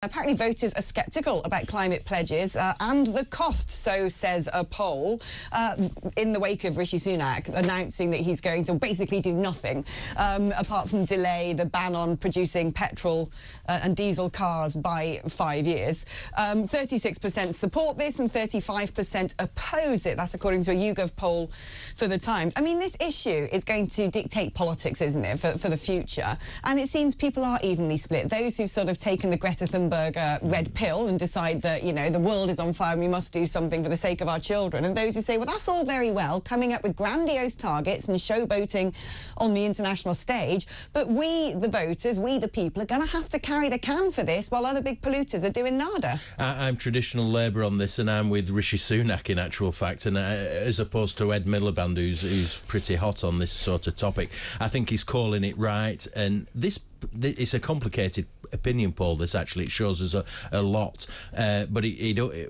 Apparently voters are sceptical about climate pledges and the cost, so says a poll, in the wake of Rishi Sunak announcing that he's going to basically do nothing apart from delay the ban on producing petrol and diesel cars by 5 years. 36% support this and 35% oppose it. That's according to a YouGov poll for The Times. I mean, this issue is going to dictate politics, isn't it, for the future? And it seems people are evenly split. Those who've sort of taken the Greta Thunberg red pill and decide that, you know, the world is on fire and we must do something for the sake of our children, and those who say, well, that's all very well, coming up with grandiose targets and showboating on the international stage, but we, the voters, we, the people, are going to have to carry the can for this while other big polluters are doing nada. I'm traditional Labour on this, and I'm with Rishi Sunak in actual fact, and as opposed to Ed Miliband, who's pretty hot on this sort of topic. I think he's calling it right, and it's a complicated opinion poll. This actually, it shows us a lot, but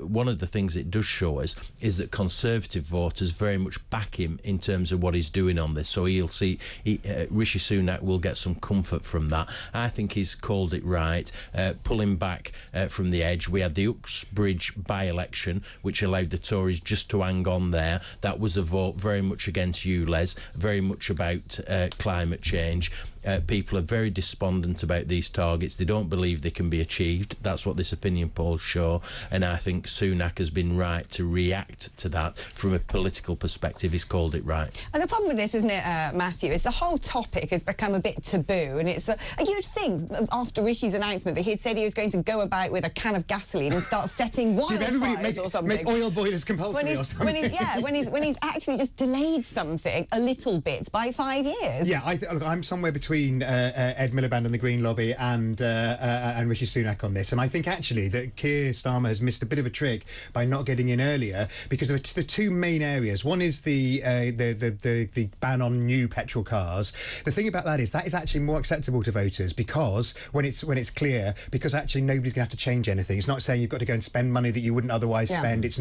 one of the things it does show us is that Conservative voters very much back him in terms of what he's doing on this. So he'll see Rishi Sunak will get some comfort from that. I think he's called it right, pulling back from the edge. We had the Uxbridge by-election, which allowed the Tories just to hang on there. That was a vote very much against you, Les, very much about climate change. People are very despondent about these targets. They don't believe they can be achieved. That's what this opinion polls show, and I think Sunak has been right to react to that from a political perspective. He's called it right. And the problem with this, isn't it, Matthew, is the whole topic has become a bit taboo, and it's you'd think after Rishi's announcement that he'd said he was going to go about with a can of gasoline and start setting wildfires or something. Make oil boilers compulsory or something. when he's actually just delayed something a little bit by 5 years. Yeah, look, I'm somewhere between Ed Miliband and the Green Lobby and Rishi Sunak on this, and I think actually that Keir Starmer has missed a bit of a trick by not getting in earlier, because the two main areas. One is the ban on new petrol cars. The thing about that is actually more acceptable to voters because when it's clear, because actually nobody's going to have to change anything. It's not saying you've got to go and spend money that you wouldn't otherwise spend. It's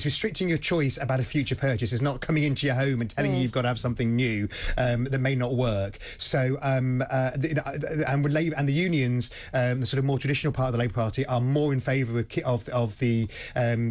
restricting your choice about a future purchase. It's not coming into your home and telling you you've got to have something new that may not work. So with Labour and the unions, the sort of more traditional part of the Labour Party, are more in favour of the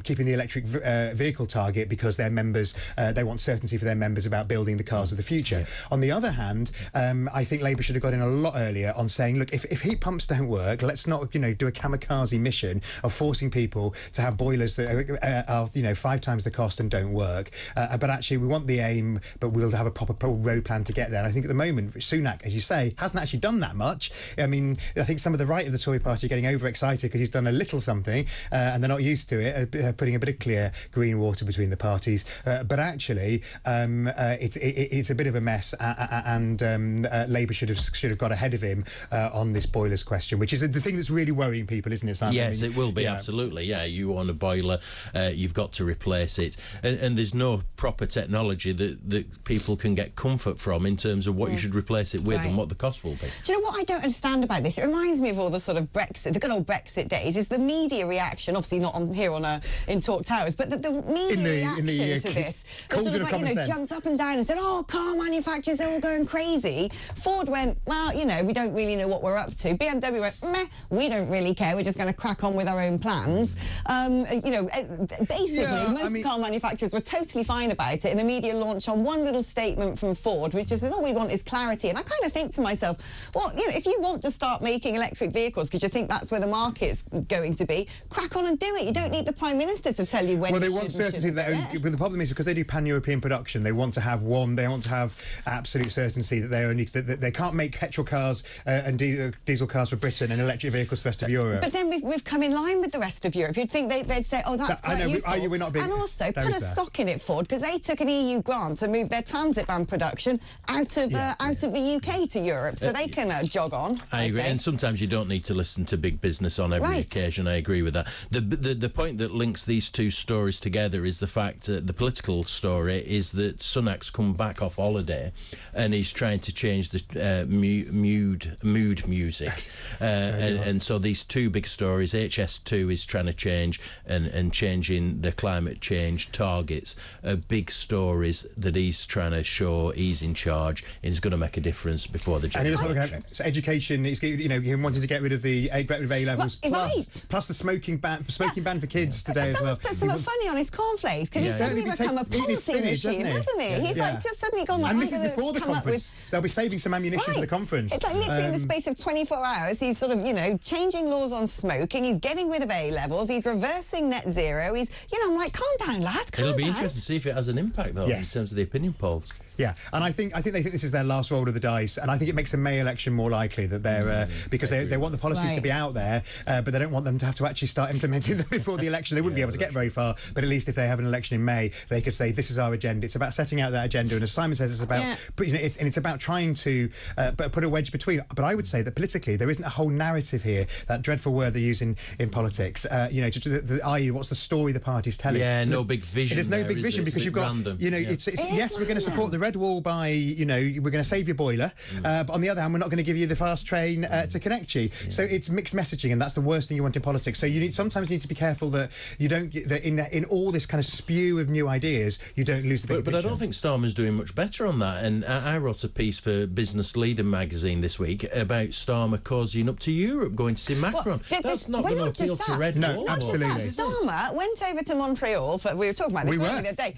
keeping the electric vehicle target, because their members they want certainty for their members about building the cars of the future. On the other hand, I think Labour should have got in a lot earlier on saying, look, if heat pumps don't work, let's not do a kamikaze mission of forcing people to have boilers that are 5 times the cost and don't work. But actually, we want the aim, but we'll have a proper road plan to get there. And I think at the moment, Sunak, as you say, hasn't actually done that much. I mean, I think some of the right of the Tory party are getting overexcited because he's done a little something, and they're not used to it, putting a bit of clear green water between the parties. But actually, it's a bit of a mess, and Labour should have got ahead of him on this boilers question, which is the thing that's really worrying people, isn't it, Sam? Yes, it will be, absolutely. Yeah, you own a boiler, you've got to replace it, and there's no proper technology that people can get comfort from in terms of what you should replace it with and what the cost will be. Do you know what I don't understand about this? It reminds me of all the sort of Brexit, the good old Brexit days, is the media reaction, obviously not on here in Talk Towers, but the media reaction to this. They sort of like, jumped up and down and said, oh, car manufacturers, they're all going crazy. Ford went, well, we don't really know what we're up to. BMW went, meh, we don't really care, we're just going to crack on with our own plans. Basically, most car manufacturers were totally fine about it, and the media launched on one little statement from Ford, which just says, all we want is clarity. And I kind of think to myself, well, if you want to start making electric vehicles because you think that's where the market's going to be, crack on and do it. You don't need the Prime Minister to tell you when. Well, they want certainty. But the problem is, because they do pan-European production, they want to have absolute certainty that they can't make petrol cars and diesel cars for Britain and electric vehicles for the rest of Europe. But then we've come in line with the rest of Europe. You'd think they'd say, oh, that's quite useful. We're not being, and also put a sock in it, Ford, because they took an EU grant to move their transit van production out of the UK to Europe, so they can jog on. I agree, and sometimes you don't need to listen to big business on every occasion. I agree with that. The point that links these two stories together is the fact that the political story is that Sunak's come back off holiday and he's trying to change the mood music, and so these two big stories, HS2 is trying to change and changing the climate change targets, are big stories that he's trying to show he's in charge and is going to make a difference before before the general election. So education, him wanting to get rid of the A levels, plus the smoking ban for kids today as well. Someone's put something funny on his cornflakes because he's suddenly become a policy machine, hasn't he? He's like just suddenly gone like, and this is before the conference. They'll be saving some ammunition for the conference. It's like literally in the space of 24 hours, he's sort of, changing laws on smoking. He's getting rid of A levels. He's reversing net zero. He's, I'm like, calm down, lad. Calm down. It'll be interesting to see if it has an impact, though, in terms of the opinion polls. Yeah, and I think they think this is their last roll of the dice, and I think it makes a May election more likely that they're because they want the policies to be out there, but they don't want them to have to actually start implementing them before the election. They wouldn't be able to get very far, but at least if they have an election in May, they could say this is our agenda. It's about setting out that agenda, and as Simon says, it's about it's about trying to put a wedge between. But I would say that politically there isn't a whole narrative here, that dreadful word they use in politics. I.e., what's the story the party's telling? Yeah, no big vision. There's no big vision because you've got random. Yes, we're going to support the red wall by we're going to save your boiler, but on the other hand, we're not going to give you the fast train to connect you. So it's mixed messaging, and that's the worst thing you want in politics. So you sometimes need to be careful that you don't in all this kind of spew of new ideas, you don't lose the big picture. But I don't think Starmer's doing much better on that. And I wrote a piece for Business Leader magazine this week about Starmer cozying up to Europe, going to see Macron. That's not going to appeal to red wall. No, absolutely. Starmer went over to Montreal. We were talking about this the other day.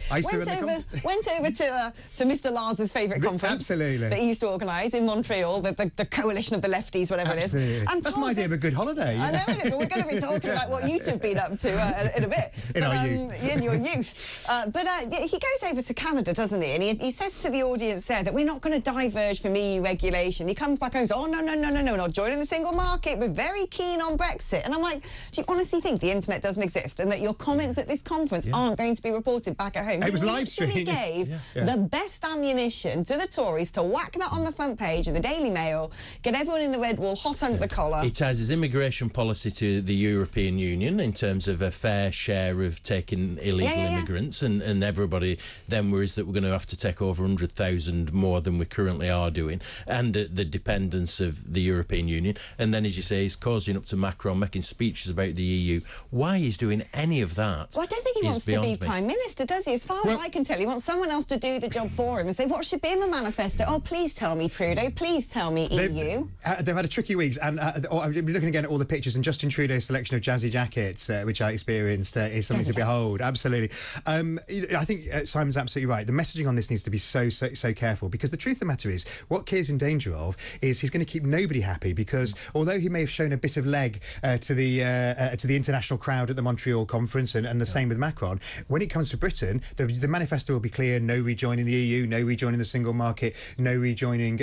Went over to Mr. Lars's favourite conference that he used to organise in Montreal, the coalition of the lefties, whatever it is. And that's my idea of a good holiday. I know, but we're going to be talking about what you two have been up to in a bit. In our youth. In your youth. But he goes over to Canada, doesn't he? And he says to the audience there that we're not going to diverge from EU regulation. He comes back and goes, oh, no, we're not joining the single market. We're very keen on Brexit. And I'm like, do you honestly think the internet doesn't exist and that your comments at this conference aren't going to be reported back at home? It was live streamed. He gave the best ammunition to the Tories to whack that on the front page of the Daily Mail, get everyone in the red wall hot under the collar. He ties his immigration policy to the European Union in terms of a fair share of taking illegal immigrants, and everybody then worries that we're going to have to take over 100,000 more than we currently are doing, and the dependence of the European Union. And then, as you say, he's cozying up to Macron, making speeches about the EU. Why he's doing any of that? Well, I don't think he wants to be Prime Minister, does he? As far as I can tell, he wants someone else to do the job for him and say, what should be in the manifesto? Oh, please tell me Trudeau, please tell me EU. They've had a tricky week, and I've been looking again at all the pictures, and Justin Trudeau's selection of jazzy jackets, which I experienced, is something to behold. Absolutely. I think Simon's absolutely right. The messaging on this needs to be so careful, because the truth of the matter is, what Keir's in danger of is he's going to keep nobody happy, because although he may have shown a bit of leg to the international crowd at the Montreal conference, and the same with Macron, when it comes to Britain, the manifesto will be clear: no rejoining the EU, no rejoining the single market, no rejoining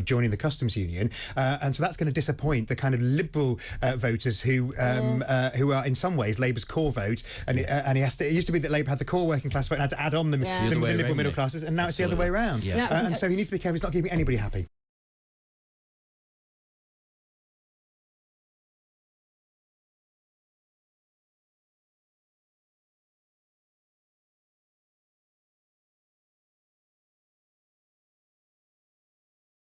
joining the customs union, and so that's going to disappoint the kind of liberal voters who are in some ways Labour's core vote, and it used to be that Labour had the core working class vote and had to add on the liberal middle classes, and now it's the other way around. And so he needs to be careful he's not keeping anybody happy.